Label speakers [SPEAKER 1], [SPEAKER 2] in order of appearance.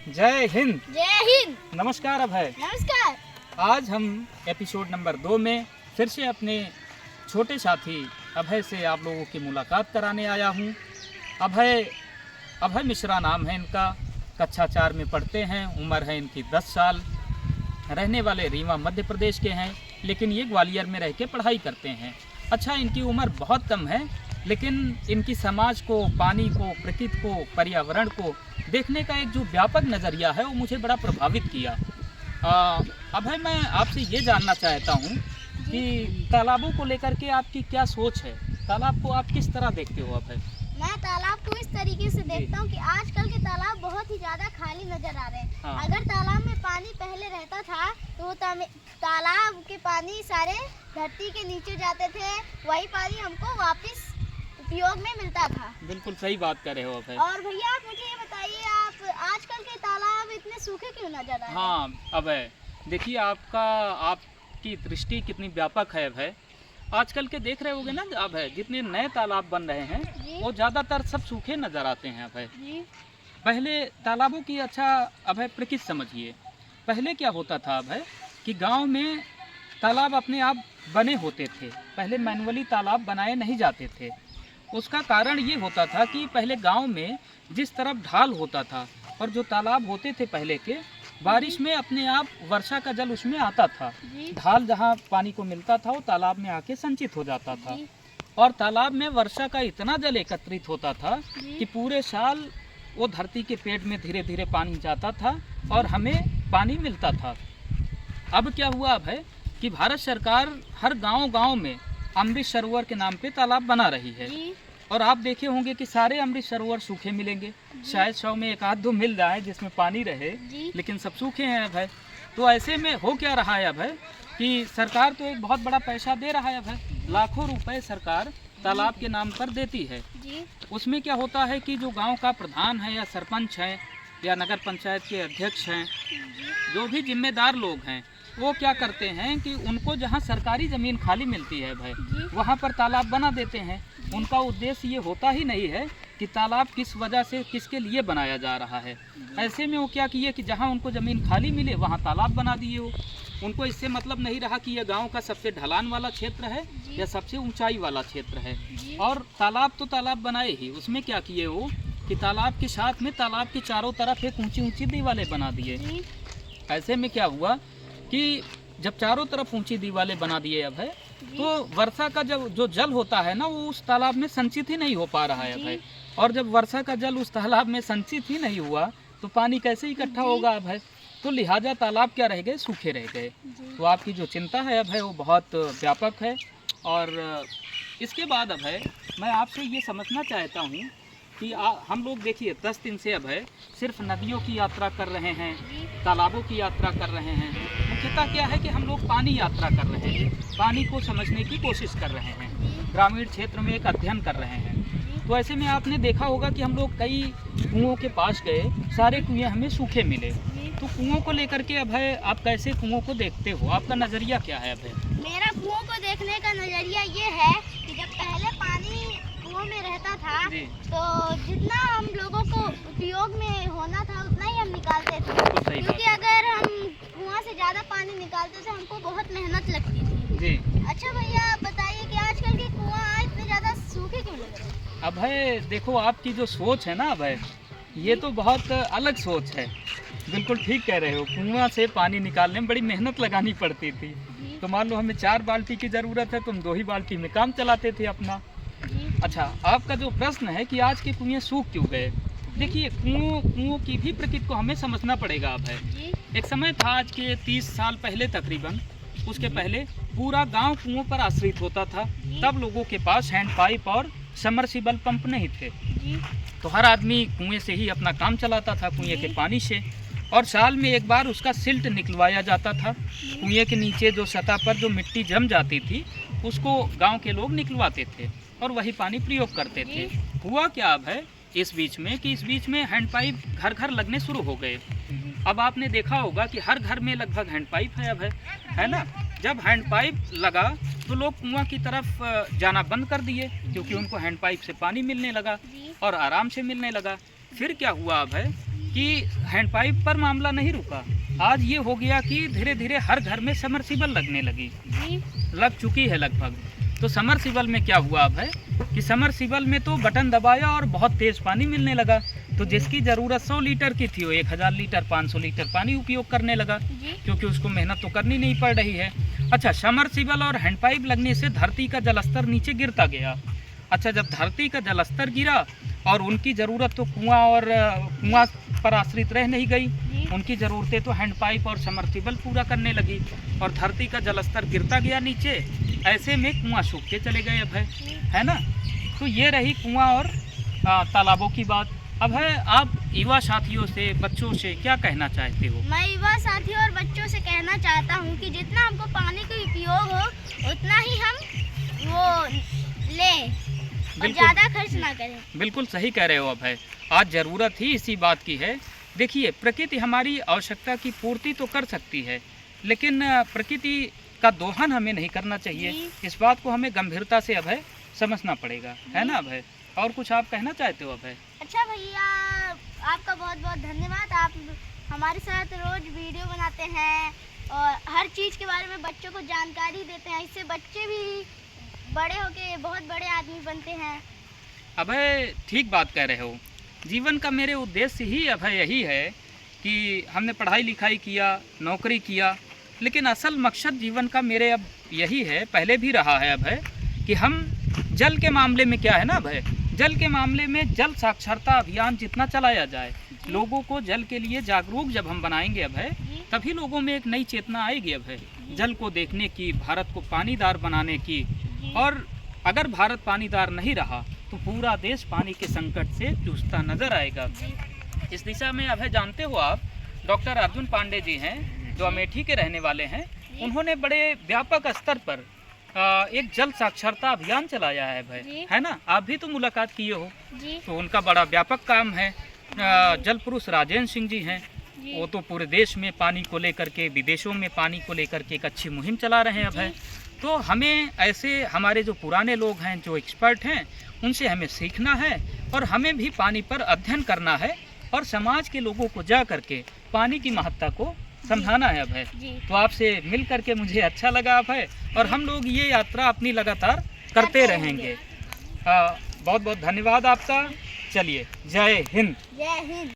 [SPEAKER 1] जय हिंद।
[SPEAKER 2] जय हिंद।
[SPEAKER 1] नमस्कार अभय।
[SPEAKER 2] नमस्कार।
[SPEAKER 1] आज हम एपिसोड नंबर 2 में फिर से अपने छोटे साथी अभय से आप लोगों की मुलाकात कराने आया हूँ। अभय मिश्रा नाम है इनका, कक्षा 4 में पढ़ते हैं, उम्र है इनकी 10 साल, रहने वाले रीवा मध्य प्रदेश के हैं, लेकिन ये ग्वालियर में रह के पढ़ाई करते हैं। अच्छा, इनकी उम्र बहुत कम है, लेकिन इनकी समाज को, पानी को, प्रकृति को, पर्यावरण को देखने का एक जो व्यापक नज़रिया है वो मुझे बड़ा प्रभावित किया। अभय, मैं आपसे ये जानना चाहता हूँ कि तालाबों को लेकर के आपकी क्या सोच है? तालाब को आप किस तरह देखते हो अभय?
[SPEAKER 2] मैं तालाब को इस तरीके से देखता हूँ कि आजकल के तालाब बहुत ही ज़्यादा खाली नजर आ रहे हैं।
[SPEAKER 1] हाँ।
[SPEAKER 2] अगर तालाब में पानी पहले रहता था तो तालाब के पानी सारे धरती के नीचे जाते थे, वही पानी हमको वापस उपयोग में मिलता था।
[SPEAKER 1] बिल्कुल सही बात कर रहे हो अभय।
[SPEAKER 2] और भैया, आप मुझे ये बताइए, आप आजकल के तालाब इतने सूखे क्यों नजर आ रहे हैं?
[SPEAKER 1] हाँ अभय, देखिए आपकी दृष्टि कितनी व्यापक है अभय। आजकल के देख रहे होगे ना अभय, जितने नए तालाब बन रहे हैं वो ज़्यादातर सब सूखे नज़र आते हैं अभय। पहले तालाबों की, अच्छा अभय प्रकृति समझिए, पहले क्या होता था अभय कि गांव में तालाब अपने आप बने होते थे। पहले मैनुअली तालाब बनाए नहीं जाते थे। उसका कारण ये होता था कि पहले गांव में जिस तरफ ढाल होता था और जो तालाब होते थे पहले के, बारिश में अपने आप वर्षा का जल उसमें आता था। ढाल जहाँ पानी को मिलता था वो तालाब में आके संचित हो जाता था, और तालाब में वर्षा का इतना जल एकत्रित होता था कि पूरे साल वो धरती के पेट में धीरे धीरे पानी जाता था और हमें पानी मिलता था। अब क्या हुआ अब है कि भारत सरकार हर गांव में अमृत सरोवर के नाम पे तालाब बना रही है, और आप देखे होंगे कि सारे अमृत सरोवर सूखे मिलेंगे। शायद 100 में एक आध दो मिल जाए जिसमें पानी रहे, लेकिन सब सूखे हैं अब है। तो ऐसे में हो क्या रहा है अब है कि सरकार तो एक बहुत बड़ा पैसा दे रहा है अब है, लाखों रुपए सरकार तालाब के नाम पर देती है। उसमें क्या होता है कि जो गांव का प्रधान है या सरपंच है या नगर पंचायत के अध्यक्ष हैं, जो भी जिम्मेदार लोग हैं, वो क्या करते हैं कि उनको जहां सरकारी ज़मीन खाली मिलती है भाई, वहां पर तालाब बना देते हैं। उनका उद्देश्य ये होता ही नहीं है कि तालाब किस वजह से, किसके लिए बनाया जा रहा है। ऐसे में वो क्या किए कि जहां उनको ज़मीन खाली मिले वहां तालाब बना दिए हो। उनको इससे मतलब नहीं रहा कि यह गांव का सबसे ढलान वाला क्षेत्र है या सबसे ऊंचाई वाला क्षेत्र है। और तालाब तो तालाब बनाए ही, उसमें क्या किए हो कि तालाब के साथ में तालाब के चारों तरफ एक ऊंची ऊंची दीवारें बना दिए। ऐसे में क्या हुआ कि जब चारों तरफ ऊंची दीवारें बना दिए अब है, तो वर्षा का जो जल होता है ना, वो उस तालाब में संचित ही नहीं हो पा रहा है अब है। और जब वर्षा का जल उस तालाब में संचित ही नहीं हुआ तो पानी कैसे इकट्ठा होगा अब है। तो लिहाजा तालाब क्या रह गए, सूखे रह गए। तो आपकी जो चिंता है अब है वो बहुत व्यापक है। और इसके बाद अब है मैं आपसे ये समझना चाहता हूँ कि हम लोग देखिए 10 दिन से अब है सिर्फ नदियों की यात्रा कर रहे हैं, तालाबों की यात्रा कर रहे हैं। मुख्यतः क्या है कि हम लोग पानी यात्रा कर रहे हैं, पानी को समझने की कोशिश कर रहे हैं, ग्रामीण क्षेत्र में एक अध्ययन कर रहे हैं। तो ऐसे में आपने देखा होगा कि हम लोग कई कुओं के पास गए, सारे कुएँ हमें सूखे मिले। तो कुओं को लेकर के अब है आप कैसे कुओं को देखते हो, आपका नज़रिया क्या है अब है?
[SPEAKER 2] मेरा कुओं को देखने का नज़रिया ये है कि जब पहले पानी कुओं में रहता था तो जितना हम लोगों को उपयोग में होना था उतना ही हम निकालते थे, क्योंकि अगर हम कुआं से ज़्यादा पानी निकालते थे हमको बहुत मेहनत लगती थी जी। अच्छा भैया, आप बताइए कि आजकल के कुआं इतने ज़्यादा सूखे क्यों लग रहे हैं?
[SPEAKER 1] अब है देखो, आपकी जो सोच है ना अब है, ये तो बहुत अलग सोच है। बिल्कुल ठीक कह रहे हो, कुआं से पानी निकालने में बड़ी मेहनत लगानी पड़ती थी। तो मान लो हमें 4 बाल्टी की ज़रूरत है, तुम 2 ही बाल्टी में काम चलाते थे अपना। अच्छा, आपका जो प्रश्न है कि आज के कुएं सूख क्यों गए, देखिए कुओं की भी प्रकृति को हमें समझना पड़ेगा। अब है एक समय था आज के 30 साल पहले तकरीबन, उसके पहले पूरा गांव कुओं पर आश्रित होता था। तब लोगों के पास हैंड पाइप और समरसिबल पंप नहीं थे, तो हर आदमी कुएं से ही अपना काम चलाता था, कुएं के पानी से। और साल में एक बार उसका सिल्ट निकलवाया जाता था। कुएं के नीचे जो सतह पर जो मिट्टी जम जाती थी उसको गांव के लोग निकलवाते थे और वही पानी प्रयोग करते थे। हुआ क्या अब है इस बीच में हैंड पाइप घर घर लगने शुरू हो गए। अब आपने देखा होगा कि हर घर में लगभग हैंड पाइप है अब है ना। जब हैंड पाइप लगा तो लोग कुआं की तरफ जाना बंद कर दिए, क्योंकि उनको हैंड पाइप से पानी मिलने लगा और आराम से मिलने लगा। फिर क्या हुआ अब है कि हैंडपाइप पर मामला नहीं रुका, आज ये हो गया कि धीरे धीरे हर घर में समरसीबल लगने लगी, लग चुकी है लगभग। तो समरसीबल में क्या हुआ अब है कि समरसीबल में तो बटन दबाया और बहुत तेज़ पानी मिलने लगा, तो जिसकी ज़रूरत 100 लीटर की थी वो 1000 लीटर 500 लीटर पानी उपयोग करने लगा, क्योंकि उसको मेहनत तो करनी नहीं पड़ रही है। अच्छा, समरसीबल और हैंडपाइप लगने से धरती का जलस्तर नीचे गिरता गया। अच्छा, जब धरती का जलस्तर गिरा और उनकी ज़रूरत तो कुआं पर आश्रित रह नहीं गई, उनकी ज़रूरतें तो हैंडपाइप और समरसीबल पूरा करने लगी, और धरती का जलस्तर गिरता गया नीचे, ऐसे में कुआं सूखते चले गए अब है ना। तो ये रही कुआं और तालाबों की बात। अब है, आप युवा साथियों से, बच्चों से क्या कहना चाहते हो?
[SPEAKER 2] मैं युवा साथियों और बच्चों से कहना चाहता हूँ कि जितना हमको पानी का उपयोग हो उतना ही हम वो लें और ज़्यादा खर्च ना करें।
[SPEAKER 1] बिल्कुल सही कह रहे हो। अब है, आज ज़रूरत ही इसी बात की है। देखिए, प्रकृति हमारी आवश्यकता की पूर्ति तो कर सकती है, लेकिन प्रकृति का दोहन हमें नहीं करना चाहिए। इस बात को हमें गंभीरता से अब है समझना पड़ेगा, है ना। अब है, और कुछ आप कहना चाहते हो? अब है,
[SPEAKER 2] अच्छा भैया, आपका बहुत बहुत धन्यवाद। आप हमारे साथ रोज वीडियो बनाते हैं और हर चीज़ के बारे में बच्चों को जानकारी देते हैं, इससे बच्चे भी बड़े होके बहुत बड़े आदमी बनते हैं।
[SPEAKER 1] अब है, ठीक बात कह रहे हो। जीवन का मेरे उद्देश्य ही अब है यही है कि हमने पढ़ाई लिखाई किया, नौकरी किया, लेकिन असल मकसद जीवन का मेरे अब यही है, पहले भी रहा है, अब है कि हम जल के मामले में क्या है ना, अब है जल के मामले में जल साक्षरता अभियान जितना चलाया जाए, लोगों को जल के लिए जागरूक जब हम बनाएंगे अब है, तभी लोगों में एक नई चेतना आएगी अब है, जल को देखने की, भारत को पानीदार बनाने की। और अगर भारत पानीदार नहीं रहा तो पूरा देश पानी के संकट से जूझता नजर आएगा। इस दिशा में अब है, जानते हो आप, डॉक्टर अर्जुन पांडे जी हैं जो अमेठी के रहने वाले हैं, उन्होंने बड़े व्यापक स्तर पर एक जल साक्षरता अभियान चलाया है भाई, है ना। आप भी तो मुलाकात किए हो, तो उनका बड़ा व्यापक काम है। जल पुरुष राजेंद्र सिंह जी हैं, वो तो पूरे देश में पानी को लेकर के, विदेशों में पानी को लेकर के एक अच्छी मुहिम चला रहे हैं अब है। तो हमें ऐसे हमारे जो पुराने लोग हैं, जो एक्सपर्ट हैं, उनसे हमें सीखना है और हमें भी पानी पर अध्ययन करना है और समाज के लोगों को जा करके पानी की महत्ता को समझाना है अब है। तो आपसे मिल करके मुझे अच्छा लगा अब है, और हम लोग ये यात्रा अपनी लगातार करते रहेंगे। बहुत बहुत धन्यवाद आपका। चलिए, जय हिंद।
[SPEAKER 2] जय हिंद।